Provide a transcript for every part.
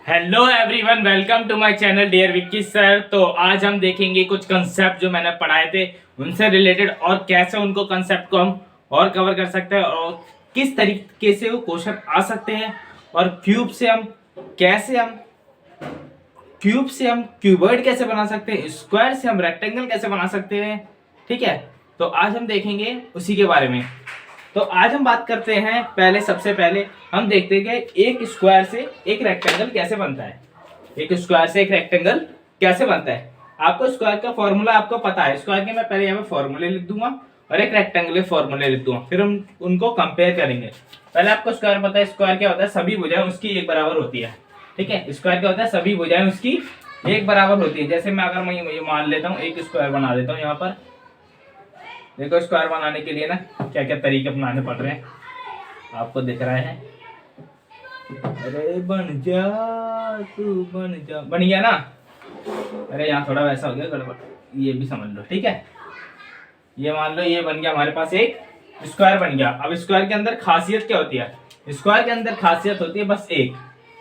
Hello everyone, welcome to my channel dear Vicky sir. तो आज हम देखेंगे कुछ कंसेप्ट जो मैंने पढ़ाए थे उनसे रिलेटेड और कैसे उनको कंसेप्ट को हम और कवर कर सकते हैं और किस तरीके से वो क्वेश्चन आ सकते हैं और क्यूब से हम क्यूबॉइड कैसे बना सकते हैं, स्क्वायर से हम रेक्टेंगल कैसे बना सकते हैं। ठीक है, तो आज हम देखेंगे उसी के बारे में। तो आज हम बात करते हैं, सबसे पहले हम देखते हैं कि एक स्क्वायर से एक रेक्टेंगल कैसे बनता है। एक स्क्वायर से एक रेक्टेंगल कैसे बनता है, आपको स्क्वायर का फॉर्मूला आपको पता है। स्क्वायर के मैं पहले यहाँ पे फॉर्मूले लिख दूंगा और एक रेक्टेंगल के फॉर्मूले लिख दूंगा, फिर हम उनको कंपेयर करेंगे। पहले आपको स्क्वायर पता है, स्क्वायर क्या होता है, सभी भुजाएं उसकी एक बराबर होती है। ठीक है, स्क्वायर क्या होता है, सभी भुजाएं उसकी एक बराबर होती है। जैसे मैं अगर मैं मान लेता हूँ, एक स्क्वायर बना देता हूँ। यहाँ पर देखो, स्क्वायर बनाने के लिए ना क्या क्या तरीके अपनाने पड़ रहे हैं, आपको दिख रहा है। अरे बन जा तू, बन जा, बन गया ना। अरे यहाँ थोड़ा वैसा हो गया गड़बड़, ये भी समझ लो। ठीक है, ये मान लो ये बन गया, हमारे पास एक स्क्वायर बन गया। अब स्क्वायर के अंदर खासियत क्या होती है, स्क्वायर के अंदर खासियत होती है बस एक,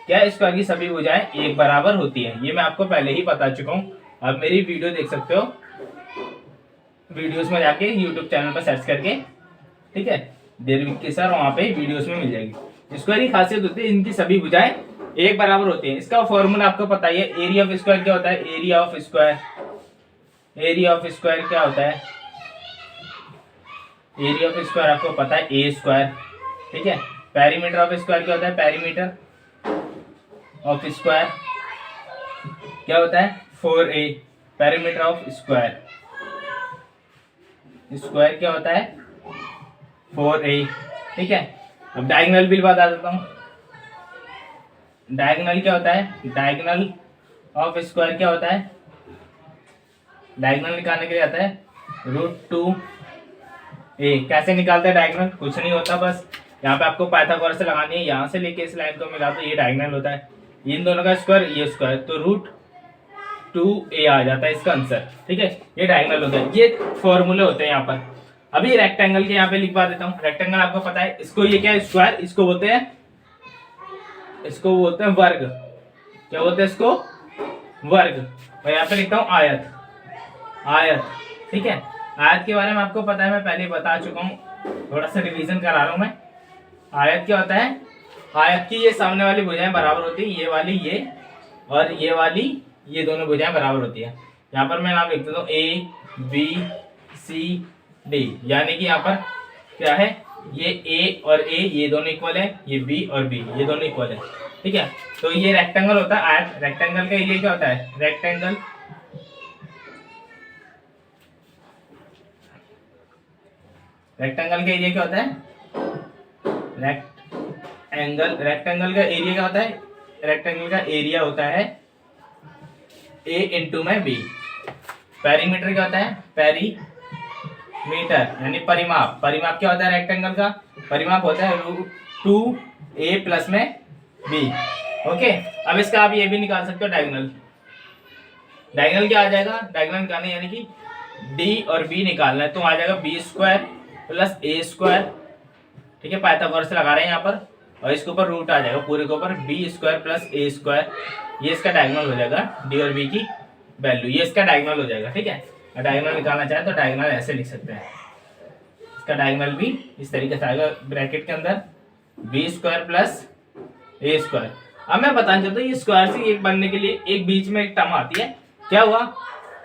क्या, स्क्वायर की सभी भुजाएं एक बराबर होती है। ये मैं आपको पहले ही बता चुका हूँ। आप मेरी वीडियो देख सकते हो, वीडियोस में जाके यूट्यूब चैनल पर सर्च करके, ठीक है, डियर विक्की सर, वहां पे वीडियोस में मिल जाएगी। स्क्वायर की खासियत होती है इनकी सभी भुजाएं एक बराबर होती हैं। इसका फॉर्मूला आपको पता ही है। एरिया ऑफ स्क्वायर क्या होता है, एरिया ऑफ स्क्वायर क्या होता है, एरिया ऑफ स्क्वायर आपको पता है, ए स्क्वायर। ठीक है, पेरीमीटर ऑफ स्क्वायर क्या होता है, पेरीमीटर ऑफ स्क्वायर क्या होता है, 4a। पेरीमीटर ऑफ स्क्वायर क्या होता है, 4a। ठीक है, अब डायगोनल भी बता देता हूँ। डायगोनल क्या होता है, डायगोनल ऑफ स्क्वायर क्या होता है, डायगोनल निकालने के लिए आता है √2a। कैसे निकालते हैं डायगोनल, कुछ नहीं होता, बस यहाँ पे आपको पाइथागोरस से लगानी है। यहाँ से लेके इस लाइन को मिला दो, ये डायगोनल होता है। इन दोनों का स्क्वायर, ये स्क्वायर, तो √2a आ जाता है इसका आंसर। ठीक है, ये डायगोनल होता है। ये फॉर्मूले होते हैं यहाँ पर। अभी रेक्टेंगल के यहाँ पे लिखवा देता हूँ। रेक्टेंगल आपको पता है, इसको ये क्या है, स्क्वायर, इसको बोलते हैं वर्ग। क्या बोलते हैं इसको, वर्ग। मैं यहाँ पे लिखता हूँ आयत। ठीक है, आयत के बारे में आपको पता है, मैं पहले बता चुका हूँ, थोड़ा सा रिवीजन करा रहा हूँ मैं। आयत क्या होता है, आयत की ये सामने वाली भुजाएं बराबर होती है, ये वाली ये और ये वाली, ये दोनों भुजाएं बराबर होती है। यहाँ पर मैं नाम लिख देता हूँ A B C D, यानी कि यहाँ पर क्या है, ये A और A ये दोनों इक्वल है, ये B और B ये दोनों इक्वल है। ठीक है, तो ये रेक्टेंगल होता है आयत। रेक्टेंगल का एरिया क्या होता है, रेक्टेंगल का एरिया क्या होता है, रेक्टेंगल का एरिया क्या होता है, रेक्टेंगल का एरिया होता है A इंटू में B। पेरीमीटर क्या होता है, पेरीमीटर यानी परिमाप। परिमाप क्या होता है, रेक्टेंगल का परिमाप होता है √2a प्लस में b। ओके, अब इसका आप ये भी निकाल सकते हो, डायगोनल। डायगोनल क्या आ जाएगा, डायगोनल निकालना यानी कि d और b निकालना है, तो आ जाएगा b square plus a square. ठीक है, पाइथागोरस से लगा रहे हैं यहाँ पर, और इसके ऊपर रूट आ जाएगा पूरे के ऊपर, b square plus a square. ये इसका डायगोनल हो जाएगा, d और b की वैल्यू, ये इसका डायगोनल हो जाएगा। ठीक है, डायगोनल निकालना चाहे तो डायगोनल ऐसे लिख सकते हैं। इसका डायगोनल भी इस तरीके से आएगा, ब्रैकेट के अंदर b square plus a square. अब मैं बताना चाहता हूँ, ये स्क्वायर से एक बनने के लिए एक बीच में एक टर्म आती है, क्या हुआ।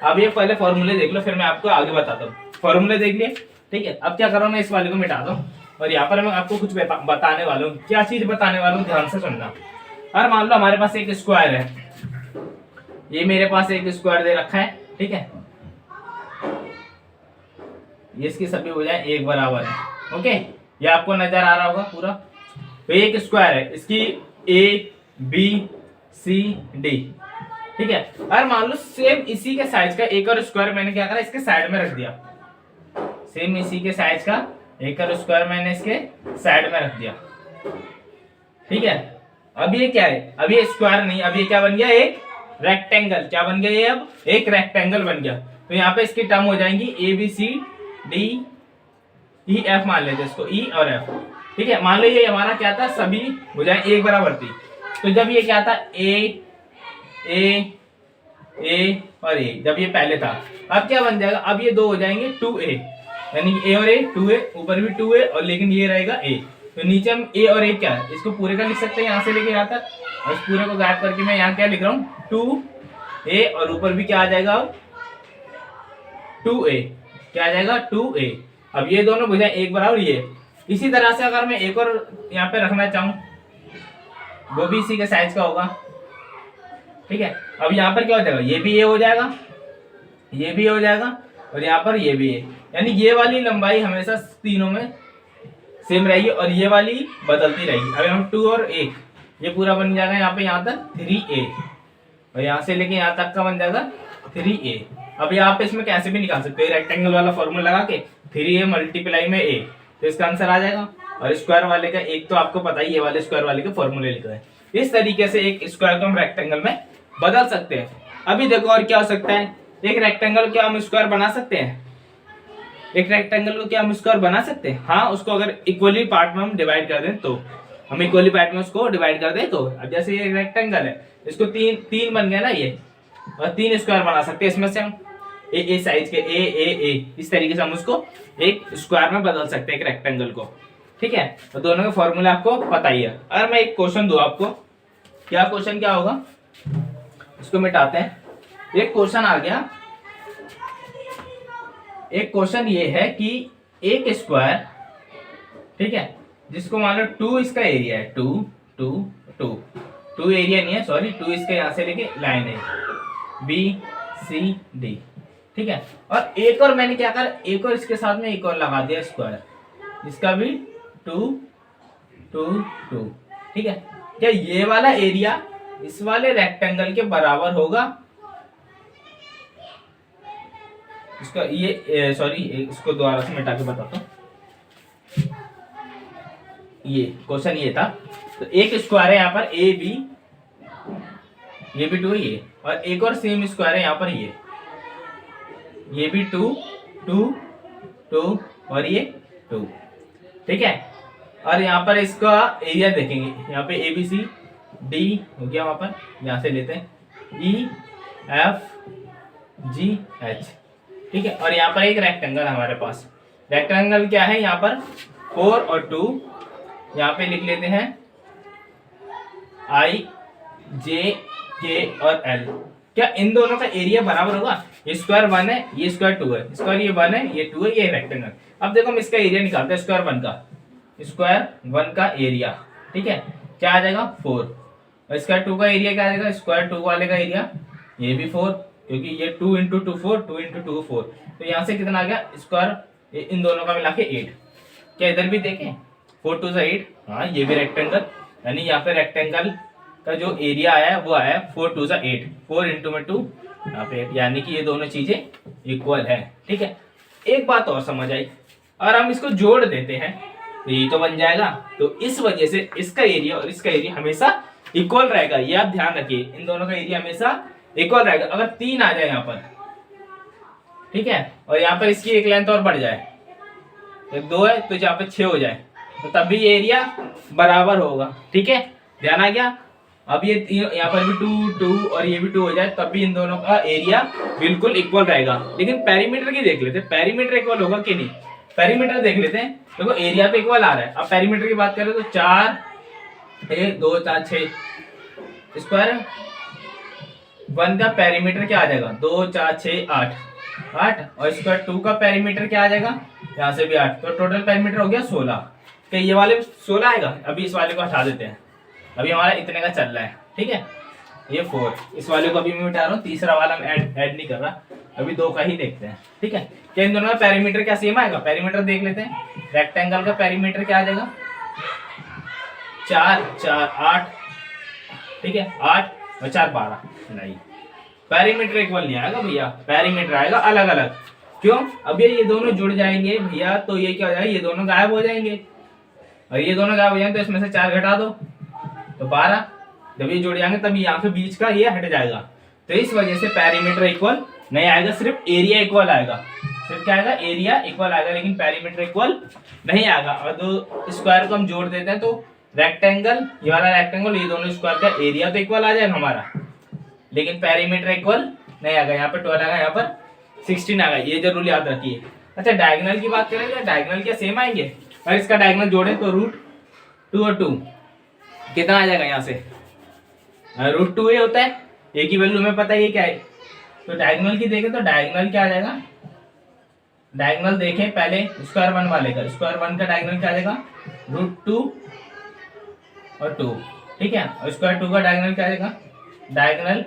अब ये पहले फॉर्मूले देख लो, फिर मैं आपको आगे बताता हूँ। फॉर्मूले देख लिए, ठीक है। अब क्या करो, मैं इस वाले को मिटा दूँ और यहाँ पर मैं आपको कुछ बताने वाला हूँ। क्या चीज बताने वाला हूँ, ध्यान से सुनना। और मान लो हमारे पास एक स्क्वायर है, ये मेरे पास एक स्क्वायर दे रखा है। ठीक है, ये इसकी सभी भुजाएं एक बराबर है। ओके, ये आपको नजर आ रहा होगा पूरा। तो एक स्क्वायर है, इसकी A B C D। ठीक है, और मान लो सेम इसी के साइज का एक और स्क्वायर मैंने क्या करा, इसके साइड में रख दिया। सेम इसी के साइज का एक और स्क्वायर मैंने इसके साइड में रख दिया। ठीक है, अब ये क्या है, अब ये स्क्वायर नहीं, अब ये क्या बन गया, एक रेक्टेंगल। क्या बन गया, ये अब एक रेक्टेंगल बन गया। तो यहाँ पे इसकी टर्म हो जाएंगी A B C D E F, मान लेते इसको E और F। ठीक है, मान लो ये हमारा क्या था, सभी भुजाएं एक बराबर थी। तो जब ये क्या था ए और ए, जब ये पहले था, अब क्या बन जाएगा, अब ये दो हो जाएंगे 2a, यानी ए और ए 2a, ऊपर भी 2a और लेकिन ये रहेगा a। तो नीचे हम a और a क्या है, इसको पूरे का लिख सकते हैं यहाँ से लेके यहाँ तक, और इस पूरे को गायब करके मैं यहाँ क्या लिख रहा हूँ 2a, और ऊपर भी क्या आ जाएगा 2a, क्या आ जाएगा 2a। अब ये दोनों भुजा एक बराबर ये। इसी तरह से अगर मैं एक और यहाँ पे रखना चाहूँ, वो भी इसी के साइज का होगा, ठीक है। अब यहाँ पर क्या हो जाएगा, ये भी ए हो जाएगा, ये भी हो जाएगा, और यहाँ पर ये भी है, यानी ये वाली लंबाई हमेशा तीनों में सेम रहेगी और ये वाली बदलती रहेगी। अब हम 2 और 1, ये पूरा बन जाएगा यहाँ पे यहाँ तक 3a, और यहाँ से लेके यहाँ तक का बन जाएगा 3a। अब यहाँ पे इसमें कैसे भी निकाल सकते हैं, रेक्टेंगल वाला फॉर्मूला लगा के 3a मल्टीप्लाई में a, तो इसका आंसर आ जाएगा। और स्क्वायर वाले का एक तो आपको पता ही, ये वाले स्क्वायर वाले के फॉर्मूले लिख रहे हैं। इस तरीके से एक स्क्वायर को हम रेक्टेंगल में बदल सकते हैं। अभी देखो और क्या हो सकता है, एक रेक्टेंगल क्या हम स्क्वायर बना सकते हैं, एक रेक्टेंगल को क्या हम स्क्वायर बना सकते हैं, हाँ, उसको अगर इक्वली पार्ट में हम डिवाइड कर दें तो, हम इक्वली पार्ट में उसको डिवाइड कर दें तो, अब जैसे ये रेक्टेंगल है, इसको तीन बन गया ना ये, और 3 स्क्वायर बना सकते हैं। इसमें से हम ए साइज के ए, इस तरीके से हम उसको एक स्क्वायर में बदल सकते हैं एक रेक्टेंगल को, ठीक है। तो दोनों के फॉर्मूला आपको पता ही है। अगर मैं एक क्वेश्चन दूं आपको, क्या क्वेश्चन क्या होगा, इसको मिटाते हैं। एक क्वेश्चन आ गया, एक क्वेश्चन ये है कि एक स्क्वायर, ठीक है, जिसको मान लो 2 इसका एरिया है, 2 एरिया नहीं है, सॉरी, 2 इसका यहाँ से लेके लाइन है BCD, ठीक है। और एक और मैंने क्या करा, एक और इसके साथ में एक और लगा दिया स्क्वायर, इसका भी 2, ठीक है। क्या ये वाला एरिया इस वाले रेक्टेंगल के बराबर होगा, इसका ये सॉरी, इसको दोबारा से मिटा के बताता हूँ। ये क्वेश्चन ये था, तो एक स्क्वायर है यहाँ पर AB, ये भी 2 है ये, और एक और सेम स्क्वायर है यहाँ पर ये भी 2 और ये 2, ठीक है। और यहाँ पर इसका एरिया देखेंगे, यहाँ पे ABCD हो गया, वहां पर यहाँ से लेते हैं EFGH, ठीक है। और यहाँ पर एक रेक्टेंगल हमारे पास, रेक्टेंगल क्या है यहाँ पर 4 और 2, यहाँ पे लिख लेते हैं I, J, K और L। क्या इन दोनों का एरिया बराबर होगा, ये स्क्वायर 1 है, ये स्क्वायर 2 है, स्क्वायर ये 1 है, ये 2 है, ये रेक्टेंगल। अब देखो हम इसका एरिया निकालते हैं, स्क्वायर 1 का एरिया, ठीक है, क्या आ जाएगा 4, और स्क्वायर 2 का एरिया क्या आ जाएगा, स्क्वायर 2 वाले का एरिया ये भी 4, क्योंकि ये 2 × 2 4, 2 × 2 4, तो यहाँ से कितना आ गया स्क्वायर, इन दोनों का मिला के 8। क्या इधर भी देखें 4 2 8, हाँ, ये भी रेक्टेंगल, यानी यहाँ पे रेक्टेंगल का जो एरिया आया है वो आया 4 2 8, 4 × 2 यहाँ पे, यानी कि ये दोनों चीजें इक्वल है, ठीक है। एक बात और समझ आई, और हम इसको जोड़ देते हैं तो ये तो बन जाएगा, तो इस वजह से इसका एरिया और इसका एरिया हमेशा इक्वल रहेगा, ये आप ध्यान रखिए, इन दोनों का एरिया हमेशा इक्वल रहेगा। अगर 3 आ जाए यहाँ पर, ठीक है, और यहाँ पर इसकी एक लेंथ और बढ़ जाए, एक 2 है तो यहाँ पे 6 हो जाए, तो तब भी ये एरिया बराबर होगा, ठीक है, ध्यान आ गया। अब ये यहाँ पर भी 2 और ये भी 2 हो जाए, तब भी इन दोनों का एरिया बिल्कुल इक्वल रहेगा। लेकिन पेरीमीटर की देख लेते हैं, पेरीमीटर इक्वल होगा कि नहीं, पेरीमीटर देख लेते हैं। देखो एरिया तो इक्वल आ रहा है, अब पेरीमीटर की बात करें तो 4 1 2 4 6 स्क्वायर 1 का पेरीमीटर क्या आ जाएगा 2 4 6 8, और स्क्वायर 2 का पेरीमीटर क्या आ जाएगा, यहाँ से भी 8, तो टोटल पेरीमीटर हो गया 16। तो ये वाले 16 आएगा, अभी इस वाले को हटा देते हैं, अभी हमारा इतने का चल रहा है, ठीक है, ये 4, इस वाले को अभी मैं मिटा रहा हूँ, तीसरा वाला मैं ऐड नहीं कर रहा, अभी 2 का ही देखते हैं, ठीक है। क्या इन दोनों का पेरीमीटर क्या सेम आएगा, पेरीमीटर देख लेते हैं। रेक्टेंगल का पेरीमीटर क्या आ जाएगा 4 4 8, ठीक है, 8 और 4 12, नहीं, पेरीमीटर इक्वल नहीं आएगा भैया, पेरीमीटर आएगा अलग अलग। क्यों, अब ये दोनों जुड़ जाएंगे भैया, तो ये क्या हो जाएगा, ये दोनों गायब हो जाएंगे, और ये दोनों गायब हो जाएंगे तो इसमें से 4 घटा दो तो 12, जब ये जुड़ जाएंगे तब यहाँ पे बीच का ये हट जाएगा, तो इस वजह से पेरीमीटर इक्वल नहीं आएगा, सिर्फ एरिया इक्वल आएगा, सिर्फ क्या आएगा, एरिया इक्वल आएगा, लेकिन पेरीमीटर इक्वल नहीं आएगा। और दो स्क्वायर को हम जोड़ देते हैं तो रेक्टेंगल, ये वाला रेक्टेंगल, ये दोनों स्क्वायर का एरिया तो इक्वल आ जाएगा हमारा, लेकिन पेरीमीटर इक्वल नहीं आ गया। यहाँ पर 12 आ गया, यहाँ पर 16 आ गया, ये जरूर याद रखिए। अच्छा डायगोनल की बात करें तो डायगोनल क्या सेम आएंगे, और इसका डायगोनल जोड़े तो √2 और 2 कितना आ जाएगा यहाँ से, √2 ही होता है, एक ही वैल्यू में पता है ये क्या है। तो डायगोनल की देखें तो डायगोनल क्या आ जाएगा, डायगोनल देखें पहले स्क्वायर वन वाले का, स्क्वायर वन का डायगोनल क्या आ जाएगा, √2 और 2, ठीक है। और स्क्वायर 2 का डायगोनल क्या आ जाएगा, डायगोनल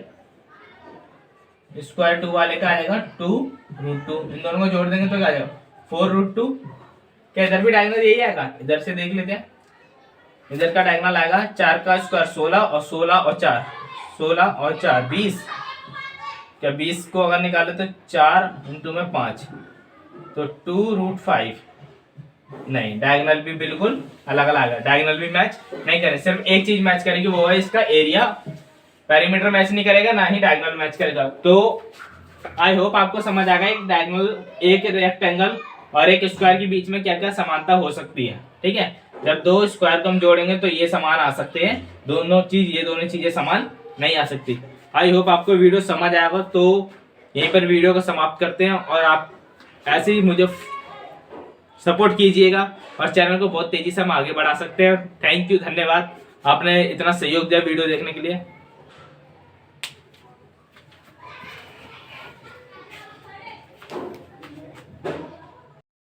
स्क्वायर 2 वाले का आ जाएगा 2√2, इन दोनों को जोड़ देंगे तो क्या आ जाएगा 4√2। क्या इधर भी डायगोनल यही आएगा, इधर से देख लेते हैं, इधर का डायगोनल आएगा 4 का स्क्वायर 16 और 16 और 4, 16 और 4 20, क्या 20 को अगर निकाले तो 4 इंटू में 5 तो 2√5। नहीं, डायगोनल भी बिल्कुल अलग अलग है, डायगोनल भी मैच नहीं करें, सिर्फ एक चीज मैच करेगी वो है इसका एरिया, पेरीमीटर मैच नहीं करेगा, ना ही डायगोनल मैच करेगा। तो आई होप आपको समझ आ गया एक डायगोनल, एक रेक्टेंगल और एक स्क्वायर के बीच में क्या क्या समानता हो सकती है, ठीक है। जब दो स्क्वायर को हम जोड़ेंगे तो ये समान आ सकते हैं, ये दोनों चीजें समान नहीं आ सकती। आई होप आपको वीडियो समझ आएगा। तो यहीं पर वीडियो को समाप्त करते हैं, और आप ऐसे ही मुझे सपोर्ट कीजिएगा और चैनल को बहुत तेजी से हम आगे बढ़ा सकते हैं। थैंक यू, धन्यवाद, आपने इतना सहयोग दिया वीडियो देखने के लिए।